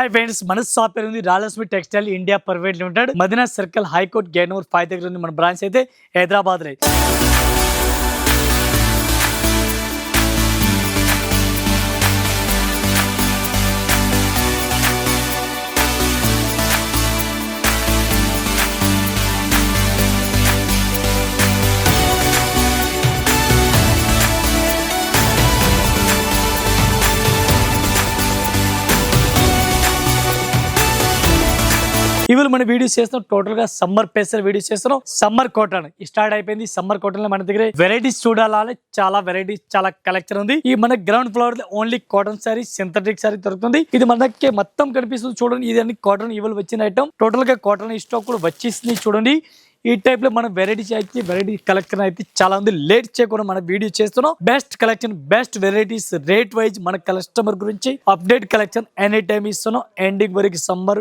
Hi friends, మన shop పేరు ఉంది Rajalakshmi textile India private limited, Madina circle, high court gate number 5 దగ్గర ఉంది. మన బ్రాంచ్ అయితే హైదరాబాద్ లో. ఇవాళ మన వీడియోస్ చేస్తున్నాం టోటల్ గా సమ్మర్ స్పెషల్ వీడియోస్ చేస్తున్నాం. సమ్మర్ కాటన్ స్టార్ట్ అయిపోయింది. సమ్మర్ కాటన్ లో మన దగ్గర వెరైటీస్ చూడాలి, చాలా వెరైటీస్, చాలా కలెక్షన్ ఉంది. ఈ మన గ్రౌండ్ ఫ్లోర్ లో only cotton sorry, synthetic sorry దొరుకుతుంది. ఇది మనకి మొత్తం కనిపిస్తుంది చూడండి. ఇది అన్ని కాటన్ ఇవాళ వచ్చిన ఐటమ్. టోటల్ గా కాటన్ స్టాక్ కూడా వచ్చేసింది చూడండి. ఈ టైప్ లో మన వెరైటీస్ అయితే వెరైటీ కలెక్షన్ అయితే చాలా ఉంది. లేట్ చేయకుండా మన వీడియో చేస్తున్నాం. Best collection, best varieties, rate wise మన కస్టమర్ గురించి అప్డేట్ కలెక్షన్ ఎనీ టైం ఇస్తున్నాం. ఎండింగ్ వరకు సమ్మర్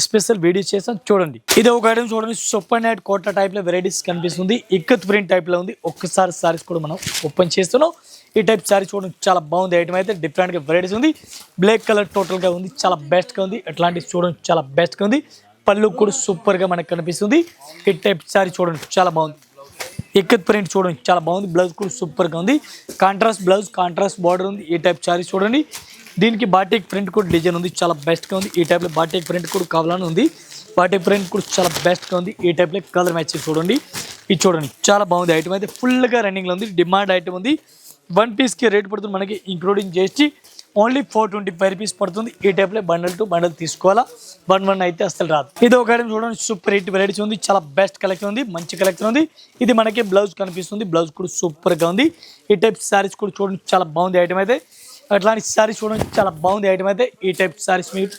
స్పెషల్ వీడియో చేస్తాం చూడండి. ఇది ఒక ఐటమ్ చూడండి. సూపర్ నైట్ కోట టైప్ లో వెరైటీస్ కనిపిస్తుంది. ఇక్కత్ ప్రింట్ టైప్ లో ఉంది. ఒక్కసారి సారీస్ కూడా మనం ఓపెన్ చేస్తున్నాం. ఈ టైప్ సారీ చూడండి, చాలా బాగుంది. ఐటమ్ అయితే డిఫరెంట్ గా వెరైటీస్ ఉంది. బ్లాక్ కలర్ టోటల్ గా ఉంది, చాలా బెస్ట్ గా ఉంది. అట్లాంటివి చూడండి, చాలా బెస్ట్ గా ఉంది. పళ్ళు కూడా సూపర్ గా మనకు కనిపిస్తుంది. ఈ టైప్ సారీ చూడండి, చాలా బాగుంది. ఇక్కత్ ప్రింట్ చూడండి, చాలా బాగుంది. బ్లౌజ్ కూడా సూపర్ గా ఉంది. కాంట్రాస్ట్ బ్లౌజ్, కాంట్రాస్ట్ బార్డర్ ఉంది. ఈ టైప్ సారీ చూడండి. దీనికి బాటిక్ ప్రింట్ కూడా డిజైన్ ఉంది, చాలా బెస్ట్ గా ఉంది. ఈ టైప్ లో బాటిక్ ప్రింట్ కూడా కావాలని ఉంది. బాటిక్ ప్రింట్ కూడా చాలా బెస్ట్ గా ఉంది. ఈ టైప్ లో కలర్ మ్యాచ్ చూడండి. ఇది చూడండి, చాలా బాగుంది. ఐటమ్ అయితే ఫుల్ గా రన్నింగ్ లో ఉంది. డిమాండ్ ఐటమ్ ఉంది. 1 పీస్ కి రేట్ పడుతుంది మనకి ఇంక్లూడింగ్ చేసి ఓన్లీ 425 రూపీస్ పడుతుంది. ఈ టైప్ లో బండల్ టు బండల్ తీసుకోవాలా, 1 అయితే అసలు రాదు. ఇది ఒక ఐటమ్ చూడండి, సూపర్ హిట్ వెరైటీస్ ఉంది. చాలా బెస్ట్ కలెక్షన్ ఉంది, మంచి కలెక్షన్ ఉంది. ఇది మనకి బ్లౌజ్ కనిపిస్తుంది. బ్లౌజ్ కూడా సూపర్ గా ఉంది. ఈ టైప్ సారీస్ కూడా చూడండి, చాలా బాగుంది. ఐటమ్ అయితే అట్లాంటి సారీస్ చూడండి, చాలా బాగుంది. ఐటమ్ అయితే ఈ టైప్ సారీస్ మీరు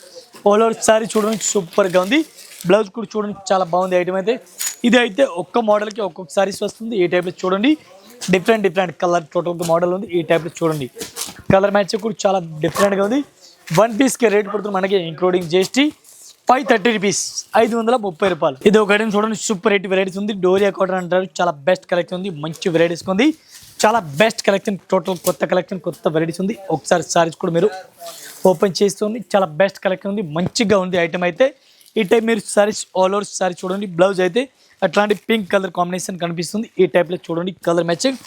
ఆల్ ఓవర్ సారీ చూడండి, సూపర్ గా ఉంది. బ్లౌజ్ కూడా చూడండి, చాలా బాగుంది. ఐటమ్ అయితే ఇది అయితే ఒక్క మోడల్ కి ఒక్కొక్క సారీస్ వస్తుంది. ఈ టైప్ లో చూడండి, డిఫరెంట్ కలర్ టోటల్ మోడల్ ఉంది. ఈ టైప్ లో చూడండి, కలర్ మ్యాచ్ కూడా చాలా డిఫరెంట్ గా ఉంది. 1 పీస్ కి రేట్ పడుతుంది మనకి ఇంక్లూడింగ్ జిఎస్టీ 530 రూపీస్, 530 రూపాయలు. ఇది ఒక ఐటమ్ చూడండి, సూపర్ హిట్ వెరైటీస్ ఉంది. డోరియా కాటన్ అంటారు. చాలా బెస్ట్ కలెక్షన్ ఉంది, మంచి వెరైటీస్ ఉంది. చాలా బెస్ట్ కలెక్షన్, టోటల్ కొత్త కలెక్షన్, కొత్త వెరైటీస్ ఉంది. ఒకసారి సారీస్ కూడా మీరు ఓపెన్ చేస్తుంది. చాలా బెస్ట్ కలెక్షన్ ఉంది, మంచిగా ఉంది. ఐటమ్ అయితే ఈ టైప్ మీరు సారీస్ ఆల్ ఓవర్ సారీ చూడండి. బ్లౌజ్ అయితే అట్లాంటి పింక్ కలర్ కాంబినేషన్ కనిపిస్తుంది. ఈ టైప్ లో చూడండి, colour matching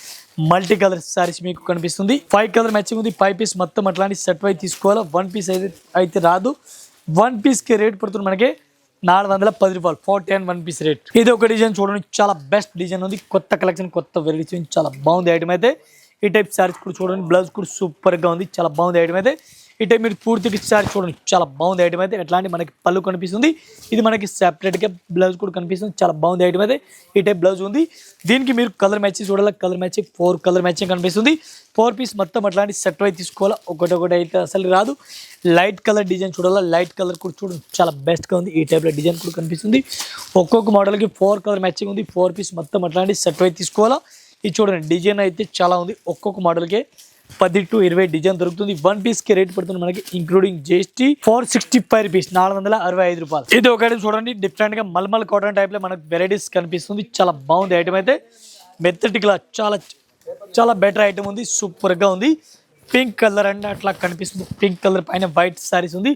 multi colour saris మీకు కనిపిస్తుంది. 5 కలర్ మ్యాచింగ్ ఉంది. 5 పీస్ మొత్తం అట్లాంటి సెట్ వై తీసుకోవాలా. 1 పీస్ అయితే రాదు. 1 పీస్ కి రేట్ పడుతుంది మనకి 410 రూపాయలు, 410 1 పీస్ రేట్. ఇది ఒక డిజైన్ చూడండి, చాలా బెస్ట్ డిజైన్ ఉంది. కొత్త కలెక్షన్, కొత్త వెరైటీస్, చాలా బాగుంది. ఐటమ్ అయితే ఈ టైప్ సారీస్ కూడా చూడండి. బ్లౌజ్ కూడా సూపర్ గా ఉంది, చాలా బాగుంది. ఐటమ్ అయితే ఈ టైప్ మీరు పూర్తిగా సారీ చూడండి, చాలా బాగుంది. ఐటమ్ అయితే ఎట్లాంటి మనకి పళ్ళు కనిపిస్తుంది. ఇది మనకి సెపరేట్ గా బ్లౌజ్ కూడా కనిపిస్తుంది, చాలా బాగుంది. ఐటమ్ అయితే ఈ టైప్ బ్లౌజ్ ఉంది. దీనికి మీరు కలర్ మ్యాచింగ్ చూడాలి. కలర్ మ్యాచింగ్ 4 కలర్ మ్యాచింగ్ కనిపిస్తుంది. 4 పీస్ మొత్తం అట్లాంటి సెట్ వై తీసుకోవాలా. ఒకటి అయితే అసలు రాదు. లైట్ కలర్ డిజైన్ చూడాలా. లైట్ కలర్ కూడా చూడండి, చాలా బెస్ట్ గా ఉంది. ఈ టైప్ లో డిజైన్ కూడా కనిపిస్తుంది. ఒక్కొక్క మోడల్ కి 4 కలర్ మ్యాచింగ్ ఉంది. 4 పీస్ మొత్తం అట్లాంటి సెట్ వై తీసుకోవాలా. ఇది చూడండి, డిజైన్ అయితే చాలా ఉంది. ఒక్కొక్క మోడల్ కి 10 to 20 డిజైన్ దొరుకుతుంది. 1 పీస్ కి రేట్ పడుతుంది మనకి ఇంక్లూడింగ్ జిఎస్టీ 465 రూపీస్, 465 రూపాయలు. ఇది ఒక ఐటమ్ చూడండి, డిఫరెంట్ గా మల్మల్ కాటన్ టైప్ లో మనకు వెరైటీస్ కనిపిస్తుంది. చాలా బాగుంది. ఐటమ్ అయితే మెత్తటి క్లాత్, చాలా బెటర్ ఐటమ్ ఉంది. సూపర్ గా ఉంది. పింక్ కలర్ అంటే అట్లా కనిపిస్తుంది. పింక్ కలర్ పైన వైట్ సారీస్ ఉంది.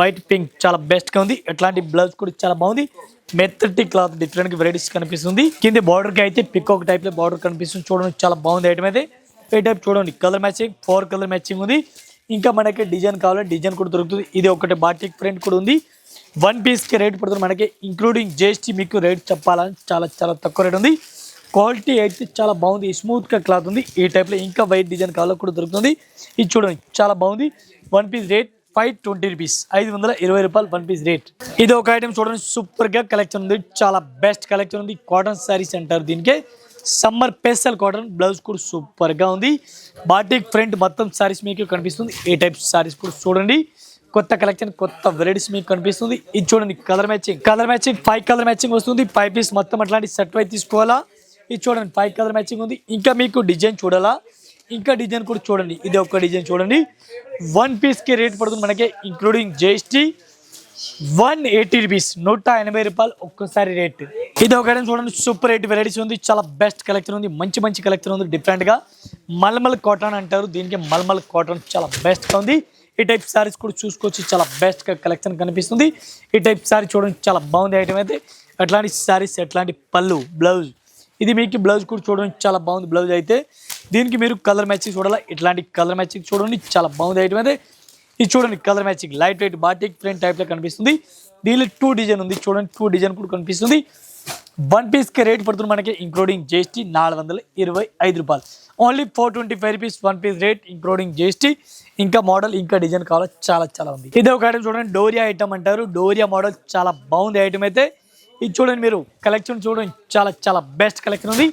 వైట్ పింక్ చాలా బెస్ట్ గా ఉంది. అట్లాంటి బ్లౌజ్ కూడా చాలా బాగుంది. మెత్తటి క్లాత్, డిఫరెంట్ గా వెరైటీస్ కనిపిస్తుంది. కింద బార్డర్ కి అయితే పికాక్ టైప్ లో బార్డర్ కనిపిస్తుంది. చూడండి, చాలా బాగుంది. ఐటమ్ అయితే ఈ టైప్ చూడండి, కలర్ మ్యాచింగ్ 4 కలర్ మ్యాచింగ్ ఉంది. ఇంకా మనకి డిజైన్ కావాలి, డిజైన్ కూడా దొరుకుతుంది. ఇది ఒకటి బాటిక్ ప్రింట్ కూడా ఉంది. 1 పీస్ కి రేట్ పడుతుంది మనకి ఇంక్లూడింగ్ జిఎస్టీ. మీకు రేట్ చెప్పాలని చాలా తక్కువ రేట్ ఉంది. క్వాలిటీ అయితే చాలా బాగుంది. స్మూత్ గా క్లాత్ ఉంది. ఈ టైప్ లో ఇంకా వైట్ డిజైన్ కావాలో కూడా దొరుకుతుంది. ఇది చూడండి, చాలా బాగుంది. 1 పీస్ రేట్ 520 రూపీస్, 520 రూపాయలు 1 పీస్ రేట్. ఇది ఒక ఐటమ్ చూడండి, సూపర్ గా కలెక్షన్ ఉంది. చాలా బెస్ట్ కలెక్షన్ ఉంది. కాటన్ సారీస్ అంటారు దీనికి. Summer special cotton. బ్లౌజ్ కూడా సూపర్ గా ఉంది. బాటిక్ ఫ్రంట్ మొత్తం సారీస్ మీకు కనిపిస్తుంది. ఈ టైప్ సారీస్ కూడా చూడండి, కొత్త కలెక్షన్, కొత్త వెరైటీస్ మీకు కనిపిస్తుంది. ఇది చూడండి, కలర్ మ్యాచింగ్ 5 కలర్ మ్యాచింగ్ వస్తుంది. 5 పీస్ మొత్తం అట్లాంటి సెట్ వై తీసుకోవాలా. ఇది చూడండి, 5 కలర్ మ్యాచింగ్ ఉంది. ఇంకా మీకు డిజైన్ చూడాలా, ఇంకా డిజైన్ కూడా చూడండి. ఇది ఒక డిజైన్ చూడండి. 1 పీస్ కి రేట్ పడుతుంది మనకి ఇంక్లూడింగ్ జిఎస్టీ 180 రూపీస్, 180 రూపాయలు ఒక్కసారి రేట్. ఇది ఒక ఐటమ్ చూడండి, సూపర్ రేట్ వెరైటీస్ ఉంది. చాలా బెస్ట్ కలెక్షన్ ఉంది, మంచి కలెక్షన్ ఉంది. డిఫరెంట్ గా మల్మల్ కాటన్ అంటారు దీనికి. మల్మల్ కాటన్ చాలా బెస్ట్ గా ఉంది. ఈ టైప్ సారీస్ కూడా చూసుకోవచ్చు, చాలా బెస్ట్ కలెక్షన్ కనిపిస్తుంది. ఈ టైప్ సారీ చూడండి, చాలా బాగుంది ఐటమ్ అయితే. అట్లాంటి సారీస్, ఎట్లాంటి పళ్ళు, బ్లౌజ్, ఇది మీకు బ్లౌజ్ కూడా చూడండి, చాలా బాగుంది బ్లౌజ్ అయితే. దీనికి మీరు కలర్ మ్యాచింగ్ చూడాలా, ఇట్లాంటి కలర్ మ్యాచింగ్ చూడండి, చాలా బాగుంది ఐటమ్ అయితే. ఇది చూడండి colour matching, light weight batik print టైప్లో కనిపిస్తుంది. దీనిలో 2 డిజైన్ ఉంది చూడండి, 2 డిజైన్ కూడా కనిపిస్తుంది. 1 పీస్కి రేట్ పడుతుంది మనకి ఇంక్లూడింగ్ జిఎస్టీ 425 రూపాయలు. Only 425 rupees 1 piece rate including GST. ఇంకా మోడల్, ఇంకా డిజైన్ కావాలో చాలా ఉంది. ఇది ఒక ఐటమ్ చూడండి, డోరియా ఐటమ్ అంటారు. డోరియా మోడల్ చాలా బాగుంది ఐటమ్ అయితే. ఇది చూడండి, మీరు కలెక్షన్ చూడండి, చాలా బెస్ట్ కలెక్షన్ ఉంది.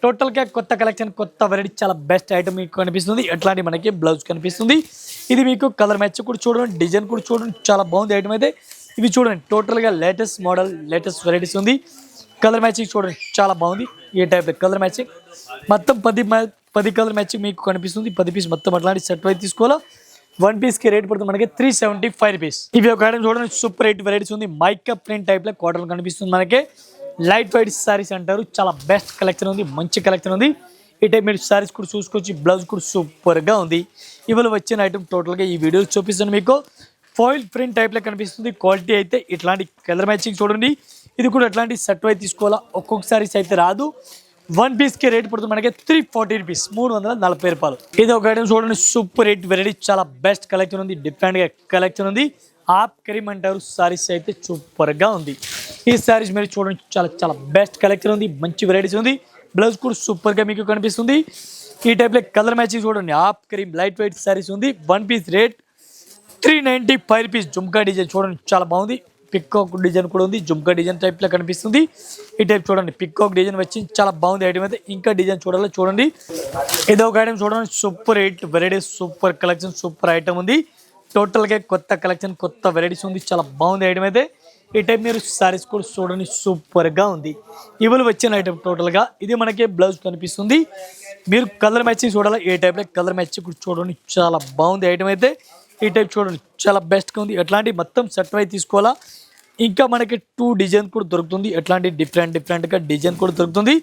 టోటల్గా కొత్త కలెక్షన్, కొత్త వెరైటీ, చాలా బెస్ట్ ఐటమ్ మీకు కనిపిస్తుంది. ఎట్లాంటి మనకి బ్లౌజ్ కనిపిస్తుంది. ఇది మీకు కలర్ మ్యాచ్ కూడా చూడండి, డిజైన్ కూడా చూడండి, చాలా బాగుంది ఐటమ్ అయితే. ఇవి చూడండి టోటల్గా లేటెస్ట్ మోడల్, లేటెస్ట్ వెరైటీస్ ఉంది. కలర్ మ్యాచింగ్ చూడండి, చాలా బాగుంది. ఈ టైప్ కలర్ మ్యాచింగ్ మొత్తం 10 కలర్ మ్యాచింగ్ మీకు కనిపిస్తుంది. 10 పీస్ మొత్తం అట్లాంటి సెట్ అయితే తీసుకోవాలా. 1 పీస్కి రేట్ పడుతుంది మనకి 375 రూపీస్. ఇవి ఒక ఐటమ్ చూడండి, సూపర్ 8 వెరైటీస్ ఉంది. మైకా ప్రింట్ టైప్లో కాటన్ కనిపిస్తుంది మనకి. లైట్ వెయిట్ సారీస్ అంటారు, చాలా బెస్ట్ కలెక్షన్ ఉంది, మంచి కలెక్షన్ ఉంది. ఈ టైప్ మీరు సారీస్ కూడా చూసుకోవచ్చు, బ్లౌజ్ కూడా సూపర్గా ఉంది. ఇవాళ వచ్చిన ఐటమ్ టోటల్గా ఈ వీడియో చూపిస్తాను మీకు. ఫాయిల్ ప్రింట్ టైప్లో కనిపిస్తుంది. క్వాలిటీ అయితే ఇట్లాంటి కలర్ మ్యాచింగ్ చూడండి. ఇది కూడా అట్లాంటి సెట్ అయితే తీసుకోవాలా, ఒక్కొక్క సారీస్ అయితే రాదు. 1 పీస్కి రేట్ పడుతుంది మనకి 340 రూపీస్, 340 రూపాయలు. ఇది ఒక ఐటమ్ చూడండి, సూపర్ 8 వెరైటీ, చాలా బెస్ట్ కలెక్షన్ ఉంది, డిఫరెంట్గా కలెక్షన్ ఉంది. ఆప్ కరీం అంటారు, సారీస్ అయితే సూపర్గా ఉంది. ఈ సారీస్ మీరు చూడండి, చాలా బెస్ట్ కలెక్షన్ ఉంది, మంచి వెరైటీస్ ఉంది. బ్లౌజ్ కూడా సూపర్గా మీకు కనిపిస్తుంది. ఈ టైప్లో కలర్ మ్యాచింగ్ చూడండి, off cream light weight saris ఉంది. 1 piece rate 395 rupees. Jhumka design చూడండి, చాలా బాగుంది. పికాక్ డిజైన్ కూడా ఉంది, జుమ్కా డిజైన్ టైప్లో కనిపిస్తుంది. ఈ టైప్ చూడండి, పికాక్ డిజైన్ వచ్చి చాలా బాగుంది ఐటమ్ అయితే. ఇంకా డిజైన్ చూడాలి చూడండి. ఇది ఒక ఐటమ్ చూడండి, super 8 varieties, super collection, super item ఉంది. టోటల్గా కొత్త కలెక్షన్, కొత్త వెరైటీస్ ఉంది, చాలా బాగుంది ఐటమ్ అయితే. ఈ టైప్ మీరు సారీస్ కూడా చూడండి, సూపర్గా ఉంది. ఇవాళ వచ్చిన ఐటమ్ టోటల్గా ఇది మనకి బ్లౌజ్ కనిపిస్తుంది. మీరు కలర్ మ్యాచింగ్ చూడాలి, ఏ టైప్లో కలర్ మ్యాచింగ్ కూడా చూడండి, చాలా బాగుంది ఐటమ్ అయితే. ఈ టైప్ చూడండి, చాలా బెస్ట్గా ఉంది. ఎట్లాంటి మొత్తం సెట్ అయి తీసుకోవాలా. ఇంకా మనకి 2 డిజైన్ కూడా దొరుకుతుంది, ఎట్లాంటి డిఫరెంట్గా డిజైన్ కూడా దొరుకుతుంది.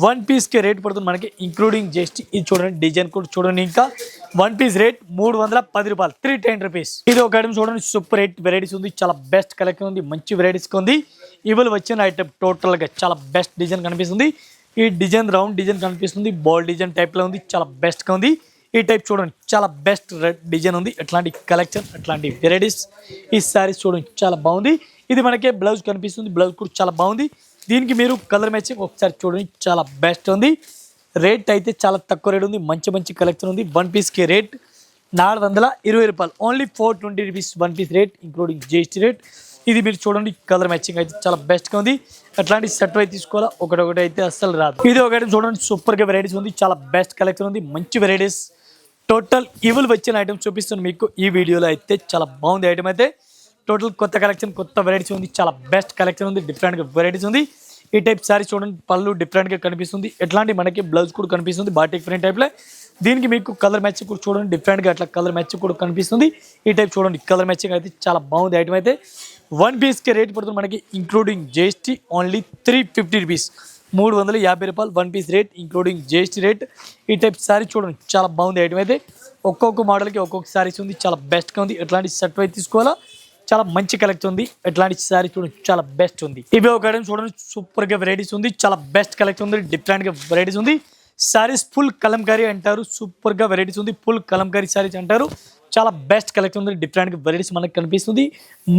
1 పీస్కి రేట్ పడుతుంది మనకి ఇంక్లూడింగ్ జిఎస్టీ. ఇది చూడండి, డిజైన్ కూడా చూడండి. ఇంకా 1 పీస్ రేట్ 310 రూపాయలు, 310 రూపీస్. ఇది ఒక ఐటమ్ చూడండి, సూపర్ 8 వెరైటీస్ ఉంది, చాలా బెస్ట్ కలెక్షన్ ఉంది, మంచి వెరైటీస్ ఉంది. ఇవాళ వచ్చిన ఐటమ్ టోటల్గా చాలా బెస్ట్ డిజైన్ కనిపిస్తుంది. ఈ డిజైన్ రౌండ్ డిజైన్ కనిపిస్తుంది, బాల్ డిజైన్ టైప్లో ఉంది, చాలా బెస్ట్గా ఉంది. ఈ టైప్ చూడండి, చాలా బెస్ట్ రెడ్ డిజైన్ ఉంది, ఎట్లాంటి కలెక్షన్, అట్లాంటి వెరైటీస్. ఈ సారీస్ చూడండి, చాలా బాగుంది. ఇది మనకే బ్లౌజ్ కనిపిస్తుంది, బ్లౌజ్ కూడా చాలా బాగుంది. దీనికి మీరు కలర్ మ్యాచింగ్ ఒకసారి చూడండి, చాలా బెస్ట్ ఉంది. రేట్ అయితే చాలా తక్కువ రేట్ ఉంది, మంచి కలెక్షన్ ఉంది. 1 పీస్కి రేట్ 420 రూపాయలు, only 420 rupees 1 piece rate including GST rate. ఇది మీరు చూడండి, కలర్ మ్యాచింగ్ అయితే చాలా బెస్ట్గా ఉంది. అట్లాంటి సెట్ అయితే తీసుకోవాలా, ఒకటి అయితే అస్సలు రాదు. ఇది ఒక ఐటమ్ చూడండి, సూపర్గా వెరైటీస్ ఉంది, చాలా బెస్ట్ కలెక్షన్ ఉంది, మంచి వెరైటీస్. టోటల్ ఇవాళ వచ్చిన ఐటమ్ చూపిస్తాను మీకు ఈ వీడియోలో అయితే. చాలా బాగుంది ఐటమ్ అయితే. టోటల్ కొత్త కలెక్షన్, కొత్త వెరైటీస్ ఉంది, చాలా బెస్ట్ కలెక్షన్ ఉంది, డిఫరెంట్గా వెరైటీస్ ఉంది. ఈ టైప్ సారీ చూడండి, పళ్ళు డిఫరెంట్గా కనిపిస్తుంది, ఎట్లాంటి మనకి బ్లౌజ్ కూడా కనిపిస్తుంది బాటిక్ ప్రింట్ టైప్లో. దీనికి మీకు కలర్ మ్యాచింగ్ కూడా చూడండి, డిఫరెంట్గా అట్లా కలర్ మ్యాచింగ్ కూడా కనిపిస్తుంది. ఈ టైప్ చూడండి, కలర్ మ్యాచింగ్ అయితే చాలా బాగుంది ఐటమ్ అయితే. 1 పీస్కి రేట్ పడుతుంది మనకి ఇంక్లూడింగ్ జిఎస్టీ ఓన్లీ 350 రూపీస్, 350 రూపాయలు 1 piece rate including GST rate. ఈ టైప్ సారీ చూడండి, చాలా బాగుంది ఐటమ్ అయితే. ఒక్కొక్క మోడల్కి ఒక్కొక్క సారీస్ ఉంది, చాలా బెస్ట్గా ఉంది. ఎట్లాంటి సెట్ అయితే తీసుకోవాలా, చాలా మంచి కలెక్షన్ ఉంది. ఎట్లాంటి సారీ చూడండి, చాలా బెస్ట్ ఉంది. ఇవి ఒక ఐటమ్ చూడండి, సూపర్గా వెరైటీస్ ఉంది, చాలా బెస్ట్ కలెక్షన్ ఉంది, డిఫరెంట్గా వెరైటీస్ ఉంది. సారీస్ ఫుల్ కలంకారీ అంటారు, సూపర్గా వెరైటీస్ ఉంది, ఫుల్ కలంకారీ సారీస్ అంటారు. చాలా బెస్ట్ కలెక్షన్ ఉంది, డిఫరెంట్గా వెరైటీస్ మనకి కనిపిస్తుంది.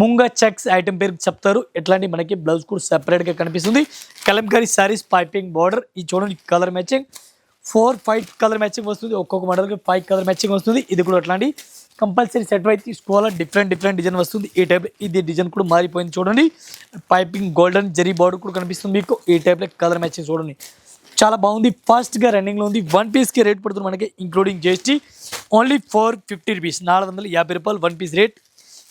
ముంగా చెక్స్ ఐటమ్ పేరు చెప్తారు, ఎట్లాంటి మనకి బ్లౌజ్ కూడా సెపరేట్గా కనిపిస్తుంది. Kalamkari saris piping border. ఇది చూడండి, కలర్ మ్యాచింగ్ 4-5 కలర్ మ్యాచింగ్ వస్తుంది, ఒక్కొక్క మోడల్కి 5 కలర్ మ్యాచింగ్ వస్తుంది. ఇది కూడా అట్లాంటి కంపల్సరీ సెట్ అయితే తీసుకోవాలా, డిఫరెంట్ డిజైన్ వస్తుంది. ఈ టైప్ ఇది డిజైన్ కూడా మారిపోయింది చూడండి, పైపింగ్ గోల్డెన్ జరీ బార్డర్ కూడా కనిపిస్తుంది మీకు. ఈ టైప్లో కలర్ మ్యాచింగ్ చూడండి, చాలా బాగుంది, ఫాస్ట్గా రన్నింగ్లో ఉంది. 1 పీస్కి రేట్ పడుతుంది మనకి ఇంక్లూడింగ్ జిఎస్టీ ఓన్లీ 450 రూపీస్, 450 రూపాయలు 1 పీస్ రేట్.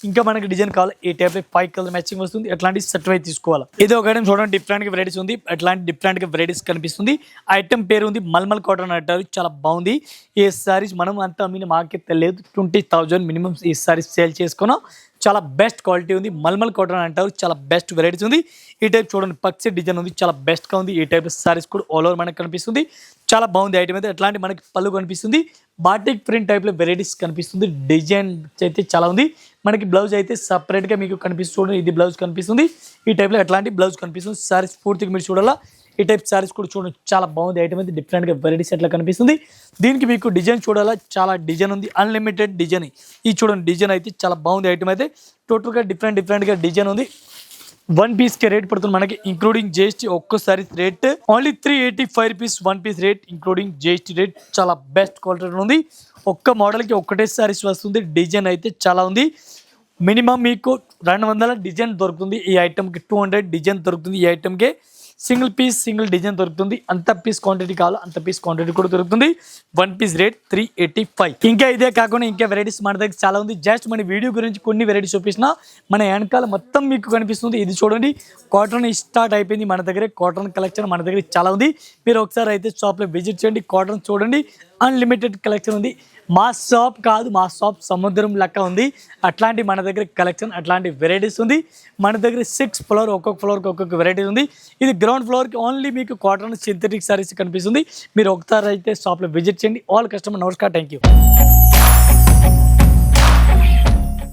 ఇంకా మనకి డిజైన్ కావాలి, ఈ టైప్ 5 కలర్ మ్యాచింగ్ వస్తుంది, ఎట్లాంటి సెట్ అయితే తీసుకోవాలి. ఇది ఒక ఐటమ్ చూడండి, డిఫరెంట్గా వెరైటీస్ ఉంది, అట్లాంటి డిఫరెంట్గా వెరైటీస్ కనిపిస్తుంది. ఐటమ్ పేరు ఉంది మల్మల్ కాటన్ అంటారు, చాలా బాగుంది. ఈ సారీస్ మనం అంతా అమ్మిన మాకే తెలియదు, 20,000 మినిమం ఈ సారీస్ సేల్ చేసుకున్నాం. చాలా బెస్ట్ క్వాలిటీ ఉంది. మల్మల్ కాటన్ అంటారు, చాలా బెస్ట్ వెరైటీస్ ఉంది. ఈ టైప్ చూడండి పక్షి డిజైన్ ఉంది, చాలా బెస్ట్గా ఉంది. ఈ టైప్ సారీస్ కూడా ఆల్ ఓవర్ మనకి కనిపిస్తుంది. చాలా బాగుంది ఐటమ్ అయితే. ఎట్లాంటి మనకి పళ్ళు కనిపిస్తుంది, బాటిక్ ప్రింట్ టైప్లో వెరైటీస్ కనిపిస్తుంది. డిజైన్ అయితే చాలా ఉంది. మనకి బ్లౌజ్ అయితే సపరేట్గా మీకు కనిపిస్తుంది. చూడండి ఇది బ్లౌజ్ కనిపిస్తుంది. ఈ టైప్లో ఎట్లాంటి బ్లౌజ్ కనిపిస్తుంది. సారీస్ పూర్తిగా మీరు చూడాలా. ఈ టైప్ సారీస్ కూడా చూడండి చాలా బాగుంది ఐటమ్ అయితే. డిఫరెంట్గా వెరైటీస్ ఎట్లా కనిపిస్తుంది. దీనికి మీకు డిజైన్ చూడాలా, చాలా డిజైన్ ఉంది. Unlimited design. ఈ చూడండి డిజైన్ అయితే చాలా బాగుంది ఐటమ్ అయితే. టోటల్గా డిఫరెంట్గా డిజైన్ ఉంది. 1 పీస్ కే రేట్ పడుతుంది మనకి ఇంక్లూడింగ్ జిఎస్టీ. ఒక్కోసారి rate only 385 rupees 1 piece rate including GST rate. చాలా బెస్ట్ క్వాలిటీ ఉంది. ఒక్క మోడల్కి ఒక్కటే సారీస్ వస్తుంది. డిజైన్ అయితే చాలా ఉంది. మినిమం మీకు 200 డిజైన్ దొరుకుతుంది ఈ ఐటమ్కి. 200 డిజైన్ దొరుకుతుంది ఈ ఐటమ్కి. సింగిల్ పీస్ సింగిల్ డిజైన్ దొరుకుతుంది. అంత పీస్ క్వాంటిటీ కావాలో అంత పీస్ క్వాంటిటీ కూడా దొరుకుతుంది. 1 పీస్ రేట్ 385. ఇంకా ఇదే కాకుండా ఇంకా వెరైటీస్ మన దగ్గర చాలా ఉంది. జస్ట్ మన వీడియో గురించి కొన్ని వెరైటీస్ చూపించిన మన వెనకాల మొత్తం మీకు కనిపిస్తుంది. ఇది చూడండి కాటన్ స్టార్ట్ అయిపోయింది మన దగ్గర. కాటన్ కలెక్షన్ మన దగ్గర చాలా ఉంది. మీరు ఒకసారి అయితే షాప్లో విజిట్ చేయండి. కాటన్ చూడండి అన్లిమిటెడ్ కలెక్షన్ ఉంది. మా షాప్ కాదు, మా షాప్ సముద్రం లెక్క ఉంది. అట్లాంటి మన దగ్గర కలెక్షన్, అట్లాంటి వెరైటీస్ ఉంది మన దగ్గర. 6 ఫ్లోర్, ఒక్కొక్క ఫ్లోర్కి ఒక్కొక్క వెరైటీస్ ఉంది. ఇది గ్రౌండ్ ఫ్లోర్కి ఓన్లీ మీకు కాటన్ సింథటిక్ సారీస్ కనిపిస్తుంది. మీరు ఒకసారి అయితే షాప్లో విజిట్ చేయండి. ఆల్ కస్టమర్ నమస్కారం, థ్యాంక్ యూ.